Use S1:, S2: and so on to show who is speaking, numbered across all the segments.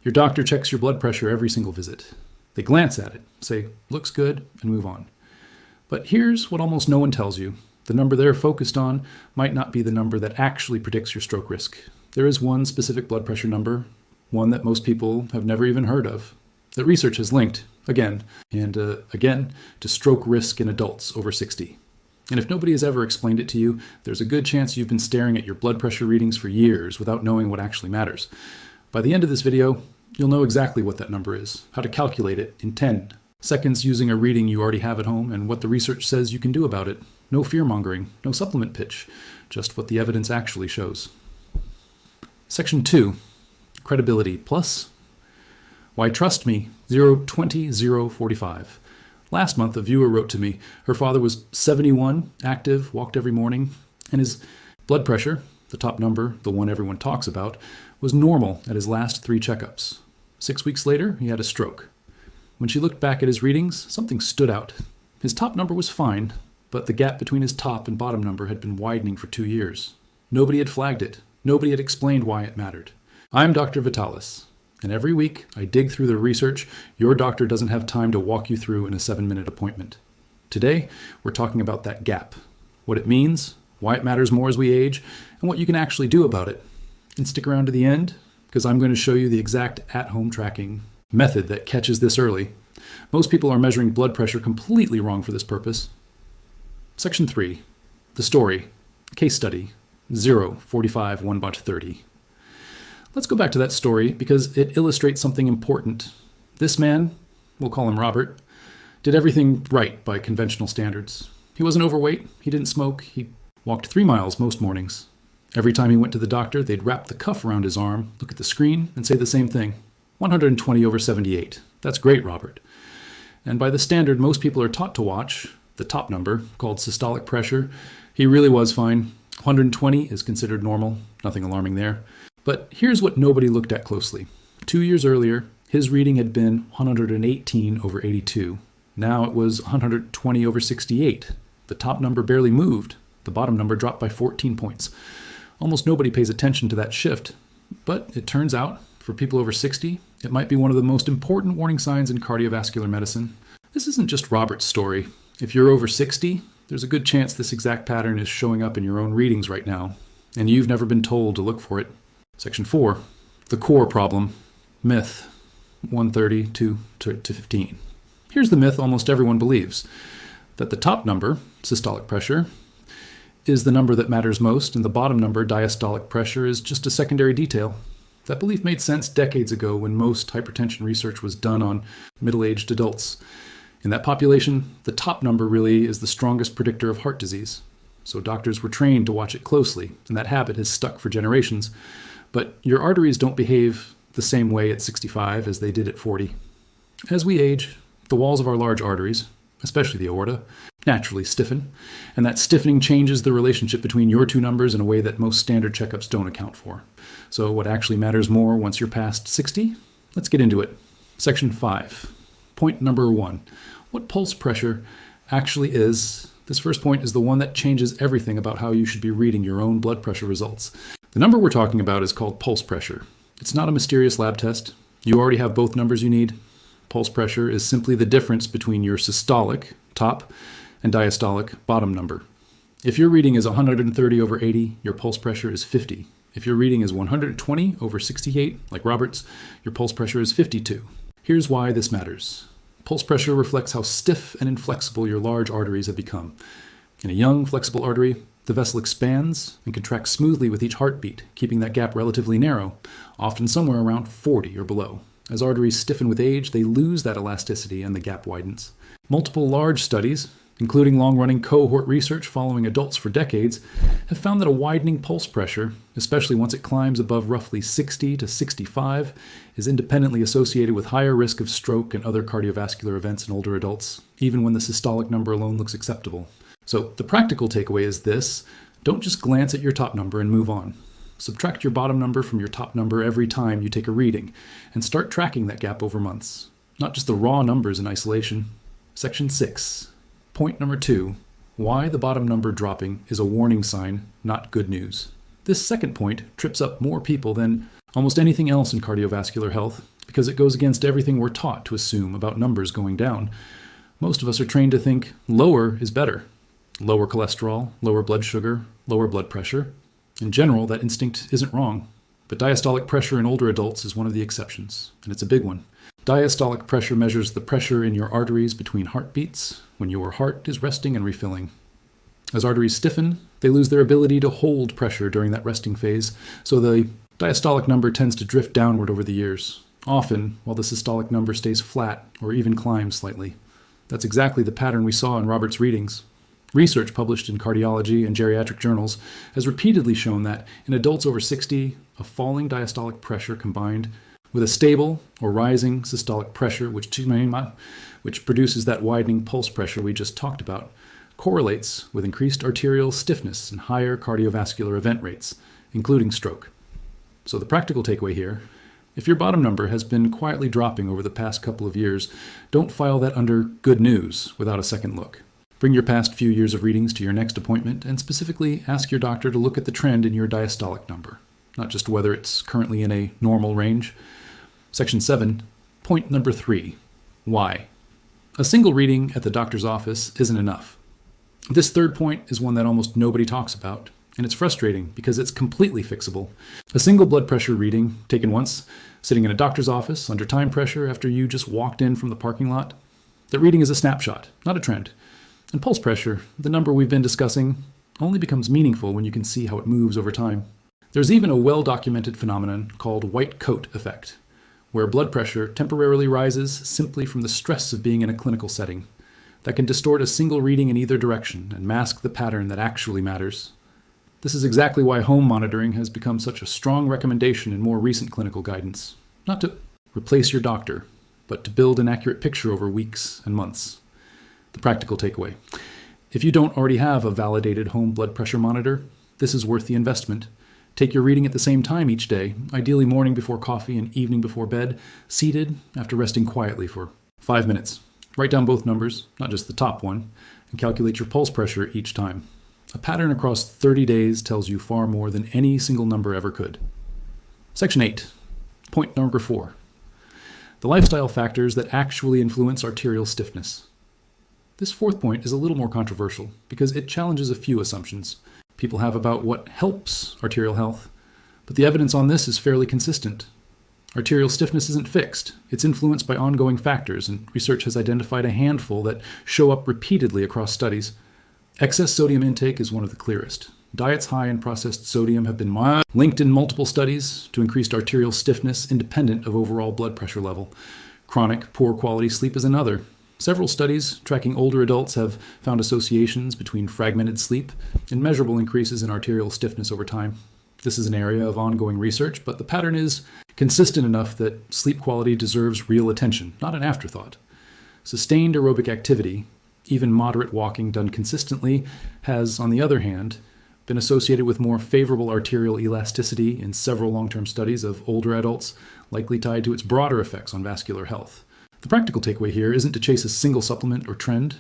S1: Your doctor checks your blood pressure every single visit. They glance at it, say, looks good, and move on. But here's what almost no one tells you. The number they're focused on might not be the number that actually predicts your stroke risk. There is one specific blood pressure number, one that most people have never even heard of, that research has linked, again and again, to stroke risk in adults over 60. And if nobody has ever explained it to you, there's a good chance you've been staring at your blood pressure readings for years without knowing what actually matters. By the end of this video, you'll know exactly what that number is, how to calculate it in 10 seconds using a reading you already have at home, and what the research says you can do about it. No fear-mongering, no supplement pitch, just what the evidence actually shows. Section 2, credibility plus. Why trust me, 020-045. Last month, a viewer wrote to me. Her father was 71, active, walked every morning, and his blood pressure, the top number, the one everyone talks about, was normal at his last 3 checkups. 6 weeks later, he had a stroke. When she looked back at his readings, something stood out. His top number was fine, but the gap between his top and bottom number had been widening for 2 years. Nobody had flagged it. Nobody had explained why it mattered. I'm Dr. Vitalis, and every week I dig through the research your doctor doesn't have time to walk you through in a 7-minute appointment. Today, we're talking about that gap, what it means, why it matters more as we age, and what you can actually do about it. And stick around to the end, because I'm going to show you the exact at-home tracking method that catches this early. Most people are measuring blood pressure completely wrong for this purpose. Section 3, the story, case study, 045 1/30. Let's go back to that story because it illustrates something important. This man, we'll call him Robert, did everything right by conventional standards. He wasn't overweight, he didn't smoke, he walked 3 miles most mornings. Every time he went to the doctor, they'd wrap the cuff around his arm, look at the screen, and say the same thing. 120/78. That's great, Robert. And by the standard most people are taught to watch, the top number, called systolic pressure, he really was fine. 120 is considered normal, nothing alarming there. But here's what nobody looked at closely. 2 years earlier, his reading had been 118/82. Now it was 120/68. The top number barely moved. The bottom number dropped by 14 points. Almost nobody pays attention to that shift. But it turns out, for people over 60, it might be one of the most important warning signs in cardiovascular medicine. This isn't just Robert's story. If you're over 60, there's a good chance this exact pattern is showing up in your own readings right now, and you've never been told to look for it. Section 4, the core problem, myth, 132-15. Here's the myth almost everyone believes, that the top number, systolic pressure, is the number that matters most, and the bottom number, diastolic pressure, is just a secondary detail. That belief made sense decades ago when most hypertension research was done on middle-aged adults. In that population, the top number really is the strongest predictor of heart disease. So doctors were trained to watch it closely, and that habit has stuck for generations. But your arteries don't behave the same way at 65 as they did at 40. As we age, the walls of our large arteries, especially the aorta, naturally stiffen, and that stiffening changes the relationship between your 2 numbers in a way that most standard checkups don't account for. So what actually matters more once you're past 60? Let's get into it. Section 5. Point number 1. What pulse pressure actually is. This first point is the one that changes everything about how you should be reading your own blood pressure results. The number we're talking about is called pulse pressure. It's not a mysterious lab test. You already have both numbers you need. Pulse pressure is simply the difference between your systolic, top, and diastolic, bottom number. If your reading is 130/80, your pulse pressure is 50. If your reading is 120/68, like Robert's, your pulse pressure is 52. Here's why this matters. Pulse pressure reflects how stiff and inflexible your large arteries have become. In a young, flexible artery, the vessel expands and contracts smoothly with each heartbeat, keeping that gap relatively narrow, often somewhere around 40 or below. As arteries stiffen with age, they lose that elasticity and the gap widens. Multiple large studies, including long-running cohort research following adults for decades, have found that a widening pulse pressure, especially once it climbs above roughly 60 to 65, is independently associated with higher risk of stroke and other cardiovascular events in older adults, even when the systolic number alone looks acceptable. So the practical takeaway is this: don't just glance at your top number and move on. Subtract your bottom number from your top number every time you take a reading, and start tracking that gap over months, not just the raw numbers in isolation. Section 6. Point number 2. Why the bottom number dropping is a warning sign, not good news. This second point trips up more people than almost anything else in cardiovascular health because it goes against everything we're taught to assume about numbers going down. Most of us are trained to think lower is better. Lower cholesterol, lower blood sugar, lower blood pressure. In general, that instinct isn't wrong. But diastolic pressure in older adults is one of the exceptions, and it's a big one. Diastolic pressure measures the pressure in your arteries between heartbeats when your heart is resting and refilling. As arteries stiffen, they lose their ability to hold pressure during that resting phase, so the diastolic number tends to drift downward over the years, often while the systolic number stays flat or even climbs slightly. That's exactly the pattern we saw in Robert's readings. Research published in cardiology and geriatric journals has repeatedly shown that in adults over 60, a falling diastolic pressure combined with a stable or rising systolic pressure, which produces that widening pulse pressure we just talked about, correlates with increased arterial stiffness and higher cardiovascular event rates, including stroke. So the practical takeaway here, if your bottom number has been quietly dropping over the past couple of years, don't file that under good news without a second look. Bring your past few years of readings to your next appointment and specifically ask your doctor to look at the trend in your diastolic number, not just whether it's currently in a normal range. Section 7, point number 3, why? A single reading at the doctor's office isn't enough. This third point is one that almost nobody talks about, and it's frustrating because it's completely fixable. A single blood pressure reading, taken once, sitting in a doctor's office under time pressure after you just walked in from the parking lot, that reading is a snapshot, not a trend. And pulse pressure, the number we've been discussing, only becomes meaningful when you can see how it moves over time. There's even a well-documented phenomenon called white coat effect, where blood pressure temporarily rises simply from the stress of being in a clinical setting. That can distort a single reading in either direction and mask the pattern that actually matters. This is exactly why home monitoring has become such a strong recommendation in more recent clinical guidance. Not to replace your doctor, but to build an accurate picture over weeks and months. The practical takeaway. If you don't already have a validated home blood pressure monitor, this is worth the investment. Take your reading at the same time each day, ideally morning before coffee and evening before bed, seated after resting quietly for 5 minutes. Write down both numbers, not just the top one, and calculate your pulse pressure each time. A pattern across 30 days tells you far more than any single number ever could. Section 8, point number 4. The lifestyle factors that actually influence arterial stiffness. This fourth point is a little more controversial because it challenges a few assumptions people have about what helps arterial health, but the evidence on this is fairly consistent. Arterial stiffness isn't fixed. It's influenced by ongoing factors, and research has identified a handful that show up repeatedly across studies. Excess sodium intake is one of the clearest. Diets high in processed sodium have been linked in multiple studies to increased arterial stiffness independent of overall blood pressure level. Chronic, poor quality sleep is another. Several studies tracking older adults have found associations between fragmented sleep and measurable increases in arterial stiffness over time. This is an area of ongoing research, but the pattern is consistent enough that sleep quality deserves real attention, not an afterthought. Sustained aerobic activity, even moderate walking done consistently, has, on the other hand, been associated with more favorable arterial elasticity in several long-term studies of older adults, likely tied to its broader effects on vascular health. The practical takeaway here isn't to chase a single supplement or trend.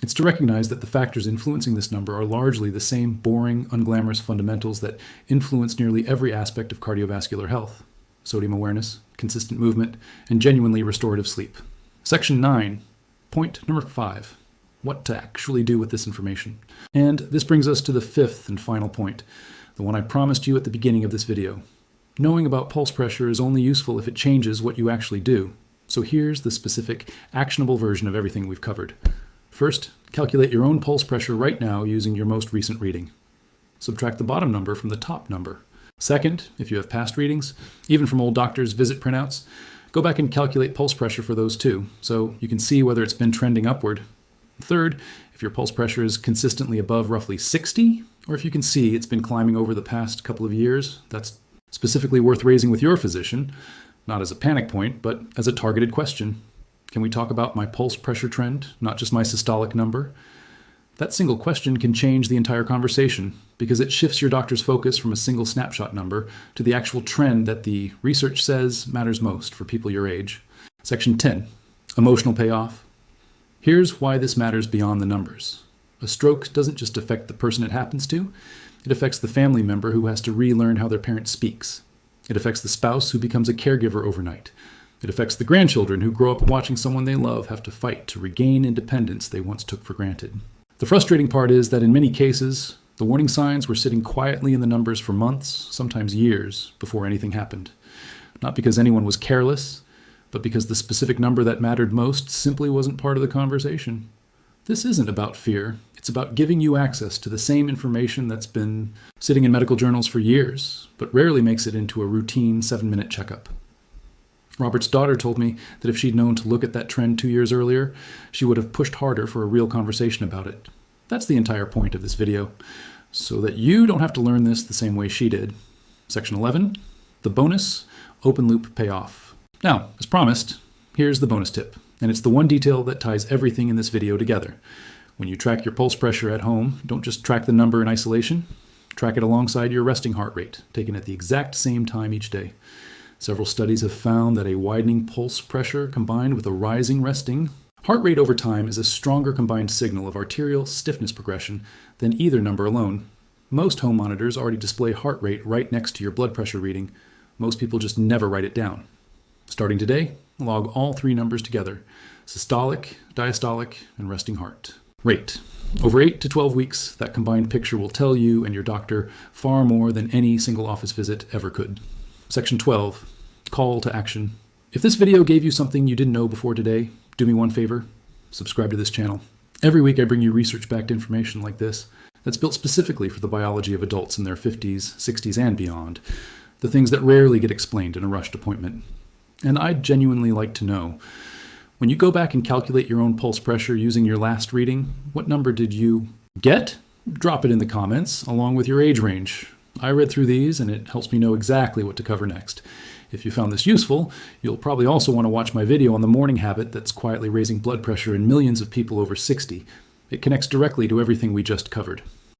S1: It's to recognize that the factors influencing this number are largely the same boring, unglamorous fundamentals that influence nearly every aspect of cardiovascular health: sodium awareness, consistent movement, and genuinely restorative sleep. Section 9, point number 5. What to actually do with this information. And this brings us to the fifth and final point, the one I promised you at the beginning of this video. Knowing about pulse pressure is only useful if it changes what you actually do. So here's the specific, actionable version of everything we've covered. First, calculate your own pulse pressure right now using your most recent reading. Subtract the bottom number from the top number. Second, if you have past readings, even from old doctors' visit printouts, go back and calculate pulse pressure for those too, so you can see whether it's been trending upward. Third, if your pulse pressure is consistently above roughly 60, or if you can see it's been climbing over the past couple of years, that's specifically worth raising with your physician, not as a panic point, but as a targeted question. Can we talk about my pulse pressure trend, not just my systolic number? That single question can change the entire conversation because it shifts your doctor's focus from a single snapshot number to the actual trend that the research says matters most for people your age. Section 10, emotional payoff. Here's why this matters beyond the numbers. A stroke doesn't just affect the person it happens to, it affects the family member who has to relearn how their parent speaks. It affects the spouse who becomes a caregiver overnight. It affects the grandchildren who grow up watching someone they love have to fight to regain independence they once took for granted. The frustrating part is that in many cases, the warning signs were sitting quietly in the numbers for months, sometimes years, before anything happened. Not because anyone was careless, but because the specific number that mattered most simply wasn't part of the conversation. This isn't about fear. It's about giving you access to the same information that's been sitting in medical journals for years, but rarely makes it into a routine 7-minute checkup. Robert's daughter told me that if she'd known to look at that trend 2 years earlier, she would have pushed harder for a real conversation about it. That's the entire point of this video, so that you don't have to learn this the same way she did. Section 11, the bonus, open loop payoff. Now, as promised, here's the bonus tip, and it's the one detail that ties everything in this video together. When you track your pulse pressure at home, don't just track the number in isolation, track it alongside your resting heart rate, taken at the exact same time each day. Several studies have found that a widening pulse pressure combined with a rising resting heart rate over time is a stronger combined signal of arterial stiffness progression than either number alone. Most home monitors already display heart rate right next to your blood pressure reading. Most people just never write it down. Starting today, log all 3 numbers together: systolic, diastolic, and resting heart rate. Over 8 to 12 weeks, that combined picture will tell you and your doctor far more than any single office visit ever could. Section 12, call to action. If this video gave you something you didn't know before today, do me one favor, subscribe to this channel. Every week I bring you research-backed information like this that's built specifically for the biology of adults in their 50s, 60s, and beyond, the things that rarely get explained in a rushed appointment. And I'd genuinely like to know, when you go back and calculate your own pulse pressure using your last reading, what number did you get? Drop it in the comments, along with your age range. I read through these, and it helps me know exactly what to cover next. If you found this useful, you'll probably also want to watch my video on the morning habit that's quietly raising blood pressure in millions of people over 60. It connects directly to everything we just covered.